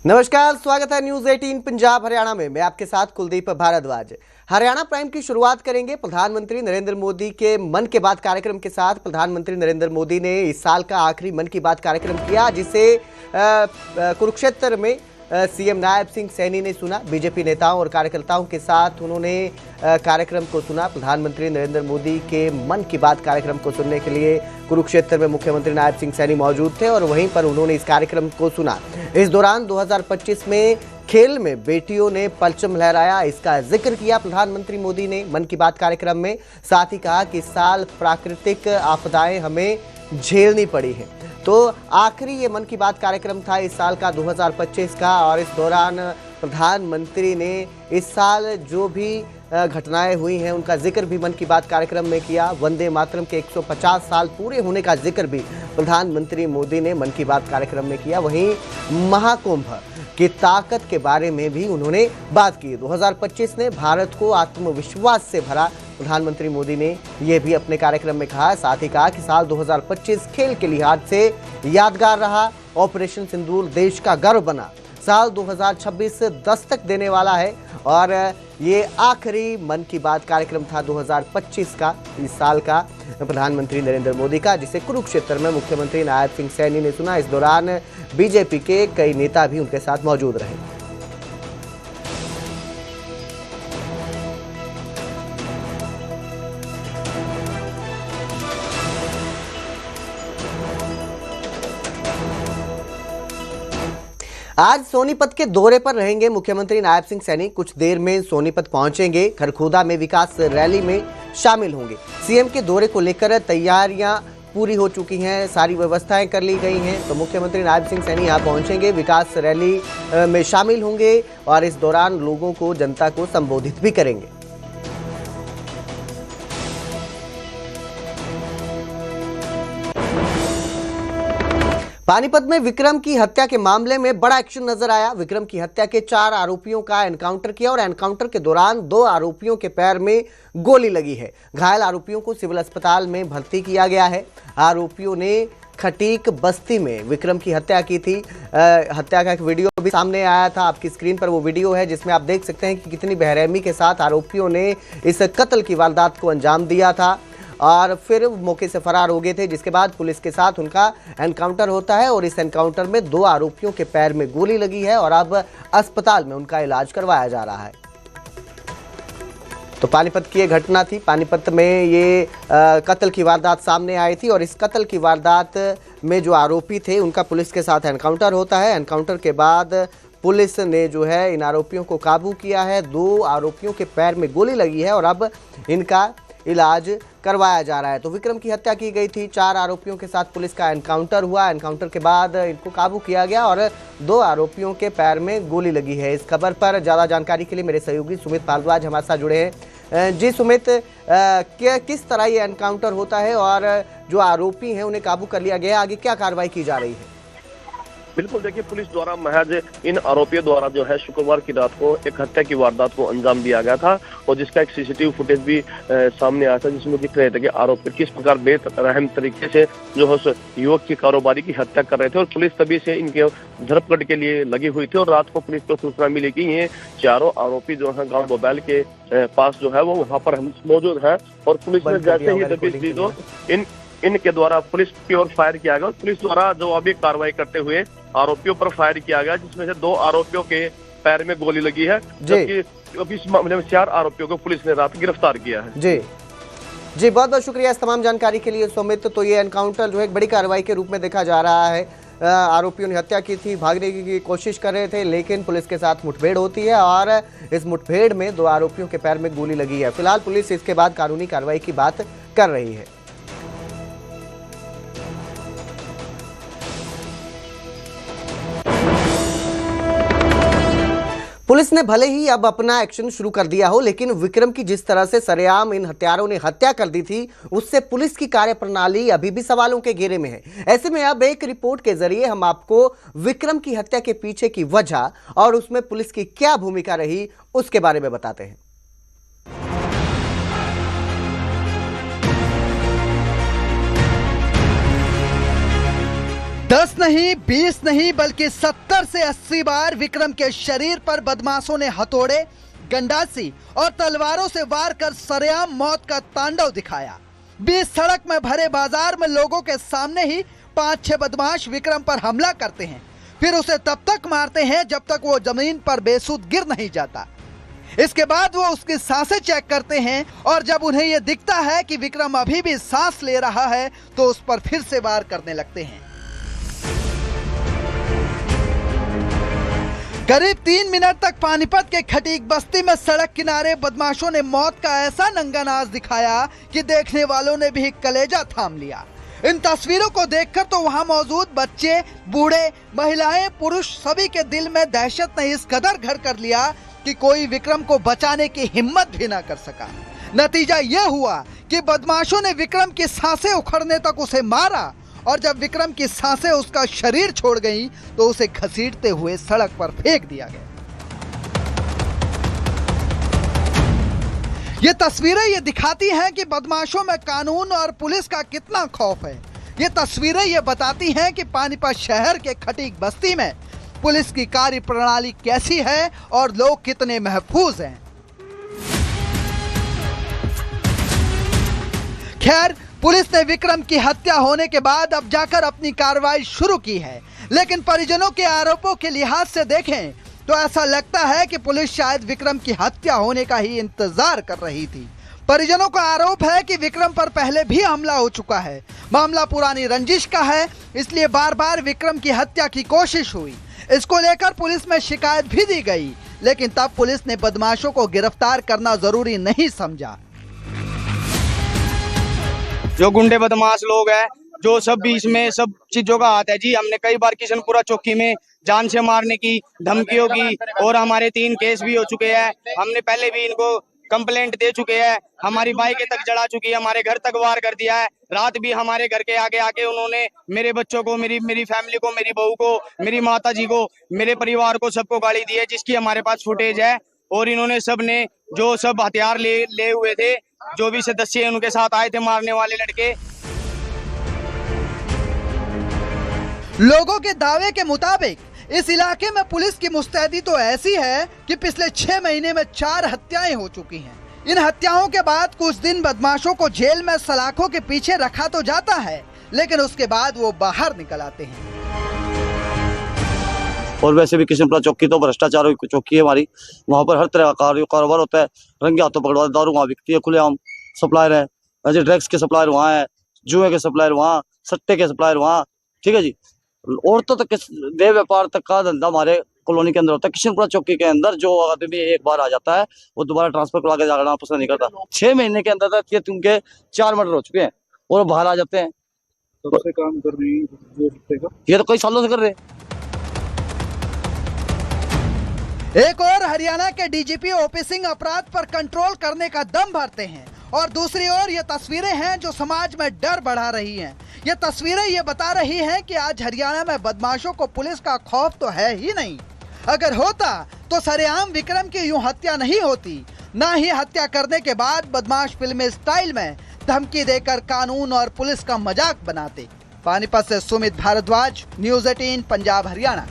नमस्कार, स्वागत है न्यूज 18 पंजाब हरियाणा में। मैं आपके साथ कुलदीप भारद्वाज। हरियाणा प्राइम की शुरुआत करेंगे प्रधानमंत्री नरेंद्र मोदी के मन की बात कार्यक्रम के साथ। प्रधानमंत्री नरेंद्र मोदी ने इस साल का आखिरी मन की बात कार्यक्रम किया, जिसे कुरुक्षेत्र में सीएम नायब सिंह सैनी ने सुना। बीजेपी नेताओं और कार्यकर्ताओं के साथ उन्होंने कार्यक्रम को सुना। प्रधानमंत्री नरेंद्र मोदी के मन की बात कार्यक्रम को सुनने के लिए कुरुक्षेत्र में मुख्यमंत्री नायब सिंह सैनी मौजूद थे और वहीं पर उन्होंने इस कार्यक्रम को सुना। इस दौरान 2025 में खेल में बेटियों ने परचम लहराया, इसका जिक्र किया प्रधानमंत्री मोदी ने मन की बात कार्यक्रम में। साथ ही कहा कि इस साल प्राकृतिक आपदाएं हमें झेलनी पड़ी है। तो आखिरी ये मन की बात कार्यक्रम था इस साल का 2025 का, और इस दौरान प्रधानमंत्री ने इस साल जो भी घटनाएं हुई हैं उनका जिक्र भी मन की बात कार्यक्रम में किया। वंदे मातरम के 150 साल पूरे होने का जिक्र भी प्रधानमंत्री मोदी ने मन की बात कार्यक्रम में किया। वहीं महाकुंभ की ताकत के बारे में भी उन्होंने बात की। 2025 ने भारत को आत्मविश्वास से भरा, प्रधानमंत्री मोदी ने यह भी अपने कार्यक्रम में कहा। साथ ही कहा कि साल 2025 खेल के लिहाज से यादगार रहा। ऑपरेशन सिंदूर देश का गर्व बना। साल 2026 दस्तक देने वाला है और ये आखिरी मन की बात कार्यक्रम था 2025 का, इस साल का प्रधानमंत्री नरेंद्र मोदी का, जिसे कुरुक्षेत्र में मुख्यमंत्री नायब सिंह सैनी ने सुना। इस दौरान बीजेपी के कई नेता भी उनके साथ मौजूद रहे। आज सोनीपत के दौरे पर रहेंगे मुख्यमंत्री नायब सिंह सैनी। कुछ देर में सोनीपत पहुंचेंगे। खरखोदा में विकास रैली में शामिल होंगे। सीएम के दौरे को लेकर तैयारियां पूरी हो चुकी हैं, सारी व्यवस्थाएं कर ली गई हैं। तो मुख्यमंत्री नायब सिंह सैनी यहां पहुंचेंगे, विकास रैली में शामिल होंगे और इस दौरान लोगों को, जनता को संबोधित भी करेंगे। पानीपत में विक्रम की हत्या के मामले में बड़ा एक्शन नजर आया। विक्रम की हत्या के 4 आरोपियों का एनकाउंटर किया और एनकाउंटर के दौरान 2 आरोपियों के पैर में गोली लगी है। घायल आरोपियों को सिविल अस्पताल में भर्ती किया गया है। आरोपियों ने खटीक बस्ती में विक्रम की हत्या की थी। हत्या का एक वीडियो भी सामने आया था। आपकी स्क्रीन पर वो वीडियो है जिसमें आप देख सकते हैं कि कितनी बेरहमी के साथ आरोपियों ने इस कत्ल की वारदात को अंजाम दिया था और फिर मौके से फरार हो गए थे, जिसके बाद पुलिस के साथ उनका एनकाउंटर होता है और इस एनकाउंटर में 2 आरोपियों के पैर में गोली लगी है और अब अस्पताल में उनका इलाज करवाया जा रहा है। तो पानीपत की ये घटना थी। पानीपत में ये कत्ल की वारदात सामने आई थी और इस कत्ल की वारदात में जो आरोपी थे उनका पुलिस के साथ एनकाउंटर होता है। एनकाउंटर के बाद पुलिस ने जो है इन आरोपियों को काबू किया है। 2 आरोपियों के पैर में गोली लगी है और अब इनका इलाज करवाया जा रहा है। तो विक्रम की हत्या की गई थी। 4 आरोपियों के साथ पुलिस का एनकाउंटर हुआ। एनकाउंटर के बाद इनको काबू किया गया और 2 आरोपियों के पैर में गोली लगी है। इस खबर पर ज़्यादा जानकारी के लिए मेरे सहयोगी सुमित भारद्वाज हमारे साथ जुड़े हैं। जी सुमित, किस तरह ये एनकाउंटर होता है और जो आरोपी हैं उन्हें काबू कर लिया गया, आगे क्या कार्रवाई की जा रही है? बिल्कुल, देखिए, पुलिस द्वारा महज इन आरोपियों द्वारा जो है शुक्रवार की रात को एक हत्या की वारदात को अंजाम दिया गया था और जिसका एक सीसीटीवी फुटेज भी सामने आया था, जिसमें दिख रहे थे कि आरोपी किस प्रकार बेरहम तरीके से जो है उस युवक की कारोबारी की हत्या कर रहे थे और पुलिस तभी से इनके धरपकड़ के लिए लगी हुई थी। और रात को पुलिस को सूचना मिली कि ये चारों आरोपी जो है गाँव बोबैल के पास जो है वो वहाँ पर मौजूद है और पुलिस ने जैसे ही तभी दी तो इनके द्वारा पुलिस की ओर फायर किया गया और पुलिस द्वारा जवाबी कार्रवाई करते हुए आरोपियों पर फायर किया गया, जिसमें से 2 आरोपियों के पैर में गोली लगी है, जबकि अभी इस मामले में 4 आरोपियों को पुलिस ने रात गिरफ्तार किया है। जी बहुत बहुत शुक्रिया इस तमाम जानकारी के लिए सुमित। तो ये एनकाउंटर जो है एक बड़ी कार्रवाई के रूप में देखा जा रहा है। आरोपियों ने हत्या की थी, भागने की कोशिश कर रहे थे, लेकिन पुलिस के साथ मुठभेड़ होती है और इस मुठभेड़ में 2 आरोपियों के पैर में गोली लगी है। फिलहाल पुलिस इसके बाद कानूनी कार्रवाई की बात कर रही है। पुलिस ने भले ही अब अपना एक्शन शुरू कर दिया हो, लेकिन विक्रम की जिस तरह से सरेआम इन हत्यारों ने हत्या कर दी थी, उससे पुलिस की कार्यप्रणाली अभी भी सवालों के घेरे में है। ऐसे में अब एक रिपोर्ट के जरिए हम आपको विक्रम की हत्या के पीछे की वजह और उसमें पुलिस की क्या भूमिका रही उसके बारे में बताते हैं। 10 नहीं, 20 नहीं, बल्कि 70 से 80 बार विक्रम के शरीर पर बदमाशों ने हथौड़े, गंडासी और तलवारों से वार कर सरेआम मौत का तांडव दिखाया। बीच सड़क में भरे बाजार में लोगों के सामने ही 5-6 बदमाश विक्रम पर हमला करते हैं, फिर उसे तब तक मारते हैं जब तक वो जमीन पर बेसुध गिर नहीं जाता। इसके बाद वो उसकी सांसें चेक करते हैं और जब उन्हें यह दिखता है कि विक्रम अभी भी सांस ले रहा है तो उस पर फिर से वार करने लगते हैं। करीब 3 मिनट तक पानीपत के खटीक बस्ती में सड़क किनारे बदमाशों ने मौत का ऐसा नंगानाच दिखाया कि देखने वालों ने भी कलेजा थाम लिया। इन तस्वीरों को देखकर तो वहां मौजूद बच्चे, बूढ़े, महिलाएं, पुरुष सभी के दिल में दहशत ने इस कदर घर कर लिया कि कोई विक्रम को बचाने की हिम्मत भी ना कर सका। नतीजा यह हुआ कि बदमाशों ने विक्रम की सांसें उखड़ने तक उसे मारा और जब विक्रम की सांसें उसका शरीर छोड़ गईं तो उसे घसीटते हुए सड़क पर फेंक दिया गया। ये तस्वीरें ये दिखाती हैं कि बदमाशों में कानून और पुलिस का कितना खौफ है। ये तस्वीरें ये बताती हैं कि पानीपत शहर के खटीक बस्ती में पुलिस की कार्य प्रणाली कैसी है और लोग कितने महफूज हैं। खैर, पुलिस ने विक्रम की हत्या होने के बाद अब जाकर अपनी कार्रवाई शुरू की है, लेकिन परिजनों के आरोपों के लिहाज से देखें तो ऐसा लगता है कि पुलिस शायद विक्रम की हत्या होने का ही इंतजार कर रही थी। परिजनों का आरोप है कि विक्रम पर पहले भी हमला हो चुका है। मामला पुरानी रंजिश का है, इसलिए बार बार विक्रम की हत्या की कोशिश हुई। इसको लेकर पुलिस में शिकायत भी दी गई, लेकिन तब पुलिस ने बदमाशों को गिरफ्तार करना जरूरी नहीं समझा। जो गुंडे बदमाश लोग हैं, जो सब बीच में सब चीजों का हाथ है जी। हमने कई बार किशनपुरा चौकी में जान से मारने की, धमकियों की और हमारे 3 केस भी हो चुके हैं। हमने पहले भी इनको कंप्लेंट दे चुके हैं। हमारी बाइकें तक जला चुकी है, हमारे घर तक वार कर दिया है। रात भी हमारे घर के आगे आके उन्होंने मेरे बच्चों को, मेरी फैमिली को, मेरी बहू को, मेरी माता जी को, मेरे परिवार को, सबको गाली दी है, जिसकी हमारे पास फुटेज है। और इन्होंने सब ने जो सब हथियार ले हुए थे, जो भी सदस्य उनके साथ आए थे मारने वाले लड़के। लोगों के दावे के मुताबिक इस इलाके में पुलिस की मुस्तैदी तो ऐसी है कि पिछले 6 महीने में 4 हत्याएं हो चुकी हैं। इन हत्याओं के बाद कुछ दिन बदमाशों को जेल में सलाखों के पीछे रखा तो जाता है, लेकिन उसके बाद वो बाहर निकल आते हैं। और वैसे भी किशनपुरा चौकी तो भ्रष्टाचार की चौकी है हमारी। वहाँ पर हर तरह का कारोबार होता है। रंगे हाथों पकड़वा, दारू वहाँ बिकती है, खुलेआम सप्लायर है। ऐसे ड्रग्स के सप्लायर वहाँ है, जुए के सप्लायर वहाँ, सट्टे के सप्लायर वहाँ, ठीक है जी। औरतों तक देह व्यापार तक का धंधा हमारे कॉलोनी के अंदर होता है। किशनपुरा चौकी के अंदर जो आदमी एक बार आ जाता है वो दोबारा ट्रांसफर करवा के जाना पसंद नहीं करता। 6 महीने के अंदर तक उनके 4 मर्डर हो चुके हैं और बाहर आ जाते हैं। कब से काम कर रही है ये तो कई सालों से कर रहे हैं। एक और हरियाणा के डीजीपी ओपी सिंह अपराध पर कंट्रोल करने का दम भरते हैं और दूसरी ओर ये तस्वीरें हैं जो समाज में डर बढ़ा रही हैं। ये तस्वीरें ये बता रही हैं कि आज हरियाणा में बदमाशों को पुलिस का खौफ तो है ही नहीं। अगर होता तो सरेआम विक्रम की यूं हत्या नहीं होती, ना ही हत्या करने के बाद बदमाश फिल्मी स्टाइल में धमकी देकर कानून और पुलिस का मजाक बनाते। पानीपत से सुमित भारद्वाज, न्यूज़ 18 पंजाब हरियाणा।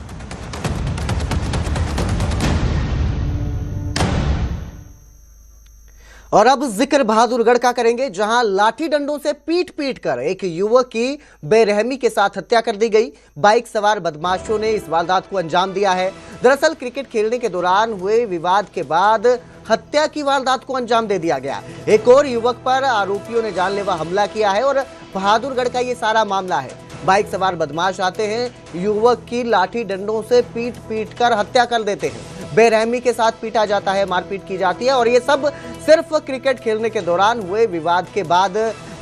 और अब जिक्र बहादुरगढ़ का करेंगे, जहां लाठी डंडों से पीट पीट कर एक युवक की बेरहमी के साथ हत्या कर दी गई। बाइक सवार बदमाशों ने इस वारदात को अंजाम दिया है। दरअसल क्रिकेट खेलने के दौरान हुए विवाद के बाद हत्या की वारदात को अंजाम दे दिया गया। एक और युवक पर आरोपियों ने जानलेवा हमला किया है और बहादुरगढ़ का ये सारा मामला है। बाइक सवार बदमाश आते हैं, युवक की लाठी डंडों से पीट पीट कर हत्या कर देते हैं। बेरहमी के साथ पीटा जाता है, मारपीट की जाती है और ये सब सिर्फ क्रिकेट खेलने के दौरान हुए विवाद के बाद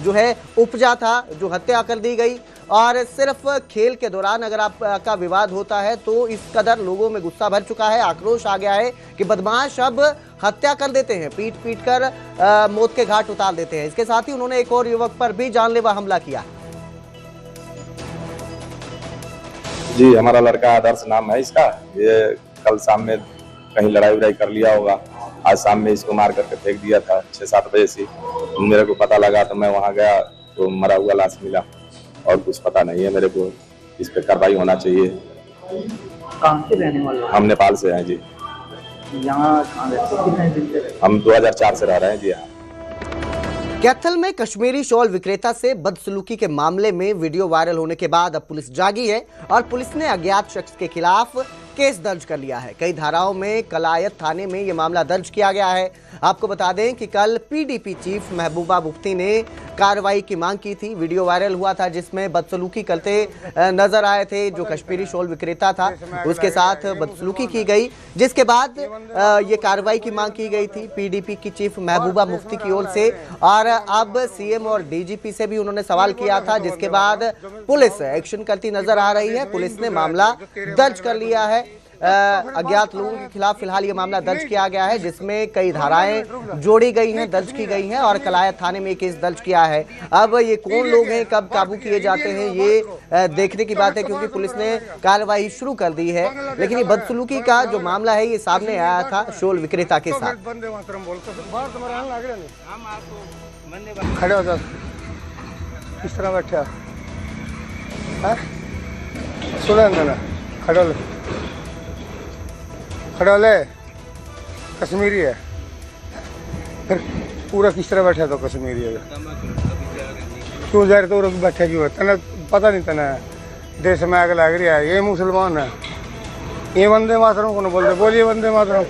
जो है उपजा था, जो हत्या कर दी गई। और सिर्फ खेल के दौरान अगर आपका विवाद होता है तो इस कदर लोगों में गुस्सा भर चुका है, आक्रोश आ गया है कि बदमाश अब हत्या कर देते हैं, पीट पीट कर मौत के घाट उतार देते हैं। इसके साथ ही उन्होंने एक और युवक पर भी जानलेवा हमला किया। जी, हमारा लड़का आदर्श नाम है इसका। ये कल शाम में कहीं लड़ाई वड़ाई कर लिया होगा, आज शाम में इसको मार करके फेंक दिया था 6-7 बजे से। मेरे को पता लगा तो मैं वहां गया तो मरा हुआ लाश मिला और कुछ पता नहीं है मेरे को। इस पे कार्रवाई होना चाहिए। कहाँ के रहने वाले हो? हम नेपाल से हैं जी। यहाँ कहाँ रहते हो? कितने दिन से रहते हो? हम 2004 से रह रहे हैं जी यहाँ। कैथल में कश्मीरी शॉल विक्रेता से बदसलूकी के मामले में वीडियो वायरल होने के बाद अब पुलिस जागी है और पुलिस ने अज्ञात शख्स के खिलाफ केस दर्ज कर लिया है। कई धाराओं में कलायत थाने में यह मामला दर्ज किया गया है। आपको बता दें कि कल पीडीपी चीफ महबूबा मुफ्ती ने कार्रवाई की मांग की थी। वीडियो वायरल हुआ था जिसमें बदसलूकी करते नजर आए थे जो कश्मीरी शॉल विक्रेता था, उसके साथ बदसलूकी की गई, जिसके बाद ये कार्रवाई की मांग की गई थी पीडीपी की चीफ महबूबा मुफ्ती की ओर से। और अब सीएम और डीजीपी से भी उन्होंने सवाल किया था, जिसके बाद पुलिस एक्शन करती नजर आ रही है। पुलिस ने मामला दर्ज कर लिया है। अज्ञात लोगों के खिलाफ फिलहाल ये मामला दर्ज किया गया है जिसमें कई धाराएं जोड़ी गई हैं, दर्ज की गई हैं और कलायत थाने में केस दर्ज किया है। अब ये कौन लोग हैं, कब काबू किए जाते हैं, ये देखने की बात है क्योंकि पुलिस ने कार्रवाई शुरू कर दी है। लेकिन ये बदसलूकी का जो मामला है ये सामने आया था शॉल विक्रेता के साथ। खड़े हो जाओ, किस तरह बैठे सुना ना, खड़े हो, खड़ा ले, कश्मीरी है, फिर पूरा किस तरह बैठा तो कश्मीरी है, क्यों जा रहे तो बैठे क्यों है, तना पता नहीं तना देश में आग लग रही है, ये मुसलमान है, ये वंदे मातरम को नहीं बोलते, बोलिए वंदे मातरम,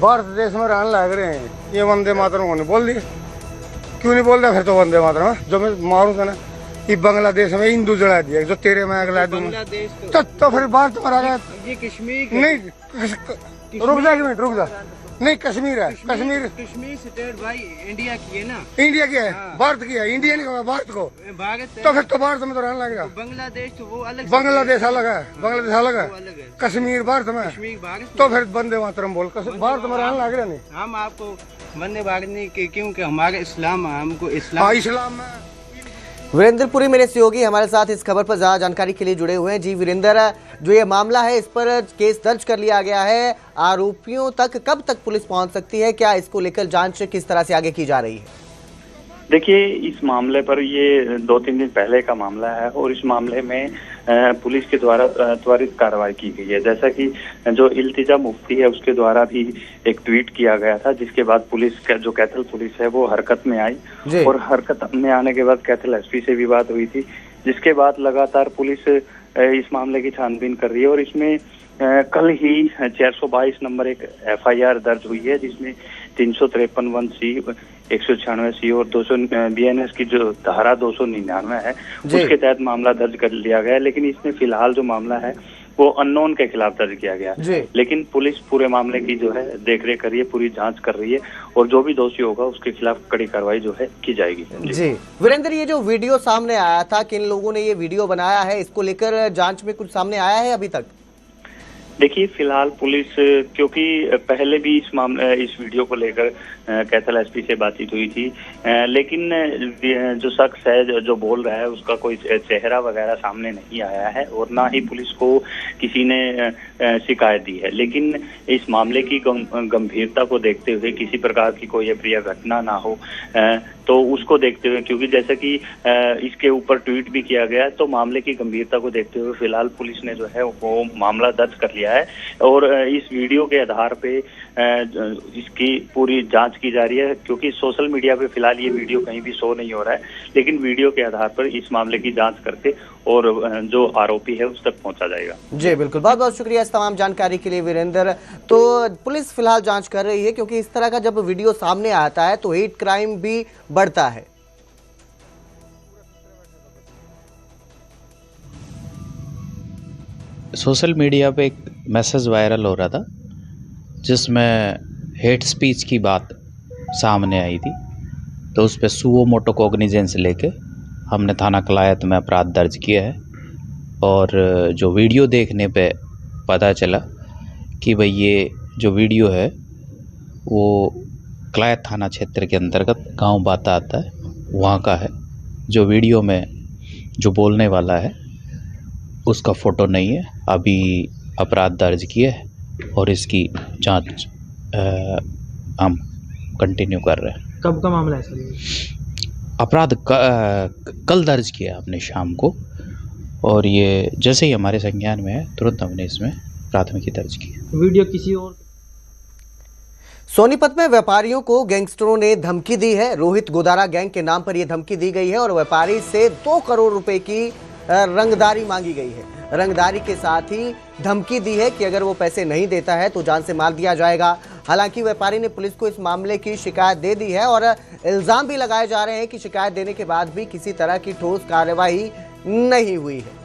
भारत देश में रहने लग रहे हैं, ये वंदे मातरम को नहीं बोल दिए, क्यों नहीं बोल रहा फिर तो वंदे मातरम, जो मैं मारूँ था ना, ये बांग्लादेश में हिंदू जला दिया, जो तेरे में आग लगा दूंगा, तो फिर भारत में रहा ये कश्मीर नहीं, रुक जा एक मिनट, रुक जा, नहीं कश्मीर है, कश्मीर स्टेट भाई इंडिया की है ना, इंडिया की है, भारत की है, इंडिया नहीं होगा भारत को, तो फिर तो भारत में तो रहने लगेगा, बांग्लादेश तो वो अलग, बांग्लादेश अलग है, बांग्लादेश अलग है, कश्मीर भारत में, तो फिर वंदे मातरम बोल, भारत में रहने लग रहा नहीं, हम आपको वंदे भारत नहीं, क्योंकि हमारे इस्लाम, हमको इस्लाम, हाँ इस्लाम में। वीरेंद्रपुरी मेरे सहयोगी हमारे साथ इस खबर पर ज्यादा जानकारी के लिए जुड़े हुए हैं। जी वीरेंद्र, जो ये मामला है इस पर केस दर्ज कर लिया गया है, आरोपियों तक कब तक पुलिस पहुंच सकती है, क्या इसको लेकर जांच किस तरह से आगे की जा रही है? देखिए, इस मामले पर ये 2-3 दिन पहले का मामला है और इस मामले में पुलिस के द्वारा त्वरित कार्रवाई की गई है। जैसा कि जो इल्तिजा मुफ्ती है उसके द्वारा भी एक ट्वीट किया गया था, जिसके बाद पुलिस का जो कैथल पुलिस है वो हरकत में आई और हरकत में आने के बाद कैथल एसपी से भी बात हुई थी, जिसके बाद लगातार पुलिस इस मामले की छानबीन कर रही है और इसमें कल ही 422 नंबर एक एफआईआर दर्ज हुई है, जिसमें 353(1)C, 196C और 200 BNS की जो धारा 299 है उसके तहत मामला दर्ज कर लिया गया है। लेकिन इसमें फिलहाल जो मामला है वो अननोन के खिलाफ दर्ज किया गया, लेकिन पुलिस पूरे मामले की जो है देखरेख कर रही है, पूरी जांच कर रही है और जो भी दोषी होगा उसके खिलाफ कड़ी कार्रवाई जो है की जाएगी। जी वीरेंद्र, ये जो वीडियो सामने आया था, किन लोगों ने ये वीडियो बनाया है, इसको लेकर जांच में कुछ सामने आया है अभी तक? देखिए, फिलहाल पुलिस, क्योंकि पहले भी इस वीडियो को लेकर कैथल एसपी से बातचीत हुई थी, लेकिन जो शख्स है जो बोल रहा है उसका कोई चेहरा वगैरह सामने नहीं आया है और ना ही पुलिस को किसी ने शिकायत दी है। लेकिन इस मामले की गंभीरता को देखते हुए, किसी प्रकार की कोई अप्रिय घटना ना हो, तो उसको देखते हुए, क्योंकि जैसे कि इसके ऊपर ट्वीट भी किया गया, तो मामले की गंभीरता को देखते हुए फिलहाल पुलिस ने जो है वो मामला दर्ज कर लिया है और इस वीडियो के आधार पे इसकी पूरी जांच की जा रही है, क्योंकि सोशल मीडिया पे फिलहाल ये वीडियो कहीं भी शो नहीं हो रहा है, लेकिन वीडियो के आधार पर इस मामले की जांच करके और जो आरोपी है उस तक पहुंचा जाएगा। जी बिल्कुल, बहुत बहुत शुक्रिया इस तमाम जानकारी के लिए वीरेंद्र। तो पुलिस फिलहाल जांच कर रही है, क्योंकि इस तरह का जब वीडियो सामने आता है तो हेट क्राइम भी बढ़ता है। सोशल मीडिया पे एक मैसेज वायरल हो रहा था जिसमें हेट स्पीच की बात सामने आई थी, तो उस पर सुओ मोटो कॉग्निजेंस लेके हमने थाना कलायत में अपराध दर्ज किया है और जो वीडियो देखने पे पता चला कि भाई ये जो वीडियो है वो कलायत थाना क्षेत्र के अंतर्गत गांव बाता आता है, वहाँ का है। जो वीडियो में जो बोलने वाला है उसका फ़ोटो नहीं है। अभी अपराध दर्ज किए है और इसकी जांच हम कंटिन्यू कर रहे हैं। कब का मामला है सर? अपराध कल दर्ज किया हमने शाम को और ये जैसे ही हमारे संज्ञान में है तुरंत हमने इसमें प्राथमिकी दर्ज की। वीडियो किसी और सोनीपत में व्यापारियों को गैंगस्टरों ने धमकी दी है। रोहित गोदारा गैंग के नाम पर यह धमकी दी गई है और व्यापारी से 2 करोड़ रुपए की रंगदारी मांगी गई है। रंगदारी के साथ ही धमकी दी है कि अगर वो पैसे नहीं देता है तो जान से मार दिया जाएगा। हालांकि व्यापारी ने पुलिस को इस मामले की शिकायत दे दी है और इल्जाम भी लगाए जा रहे हैं कि शिकायत देने के बाद भी किसी तरह की ठोस कार्रवाई नहीं हुई है।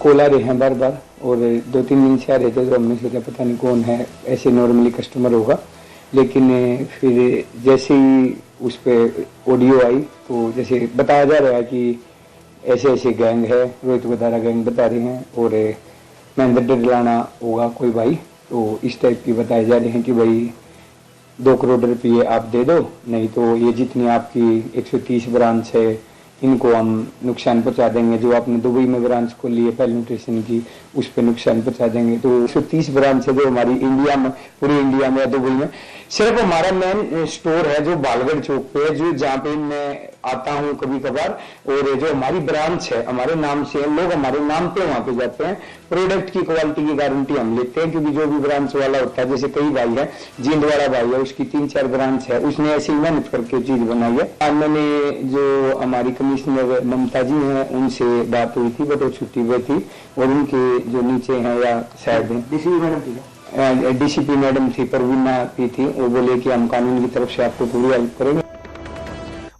कोला रहे हैं बार बार और 2-3 दिन से आ रहे थे, तो हमने सोचा पता नहीं कौन है, ऐसे नॉर्मली कस्टमर होगा। लेकिन फिर जैसे ही उस पर ऑडियो आई तो जैसे बताया जा रहा है कि ऐसे ऐसे गैंग है, रोहित गोदारा गैंग बता रहे हैं और महेंद्र डडलाना होगा कोई भाई, तो इस टाइप की बताए जा रहे हैं कि भाई 2 करोड़ रुपये आप दे दो, नहीं तो ये जितनी आपकी 130 ब्रांच है इनको हम नुकसान पहुंचा देंगे। जो आपने दुबई में ब्रांच को लिए पहले न्यूट्रिशन की, उस पर नुकसान पहुंचा देंगे। तो 130 ब्रांच है जो हमारी इंडिया में, पूरी इंडिया में या दुबई में। सिर्फ हमारा मेन स्टोर है जो बालगढ़ चौक पे है, जो जहाँ पे मैं आता हूँ कभी कभार, और जो हमारी ब्रांच है हमारे नाम से, लोग हमारे नाम पे वहाँ पे जाते हैं। प्रोडक्ट की क्वालिटी की गारंटी हम लेते हैं, क्योंकि जो भी ब्रांच वाला होता है, जैसे कई भाई है, जींद वाला भाई है, उसकी 3-4 ब्रांच है, उसने ऐसी मेहनत करके चीज बनाई है। मैंने जो हमारी कमिश्नर ममता जी हैं उनसे बात हुई थी, बट वो छुट्टी पे थी, और उनके जो नीचे हैं या शायद डीसीपी मैडम थी, परवीना पी थी, वो बोले कि हम कानून की तरफ से आपको पूरी हेल्प करेंगे।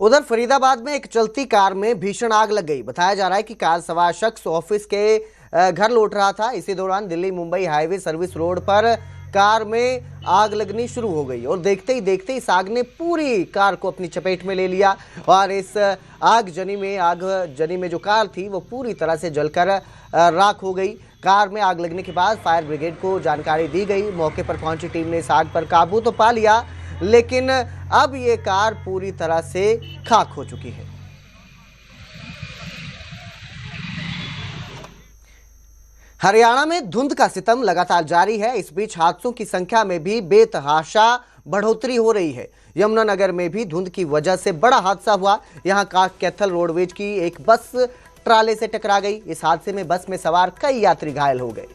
उधर फरीदाबाद में एक चलती कार में भीषण आग लग गई। बताया जा रहा है कि कार सवार शख्स ऑफिस के घर लौट रहा था। इसी दौरान Delhi Mumbai highway service road पर कार में आग लगनी शुरू हो गई और देखते ही इस आग ने पूरी कार को अपनी चपेट में ले लिया और इस आगजनी में जो कार थी वो पूरी तरह से जलकर राख हो गई। कार में आग लगने के बाद फायर ब्रिगेड को जानकारी दी गई। मौके पर पहुंची टीम ने इस आग पर काबू तो पा लिया, लेकिन अब ये कार पूरी तरह से खाक हो चुकी है। हरियाणा में धुंध का सितम लगातार जारी है। इस बीच हादसों की संख्या में भी बेतहाशा बढ़ोतरी हो रही है। यमुनानगर में भी धुंध की वजह से बड़ा हादसा हुआ। यहां का कैथल रोडवेज की एक बस ट्राले से टकरा गई। इस हादसे में बस में सवार कई यात्री घायल हो गए।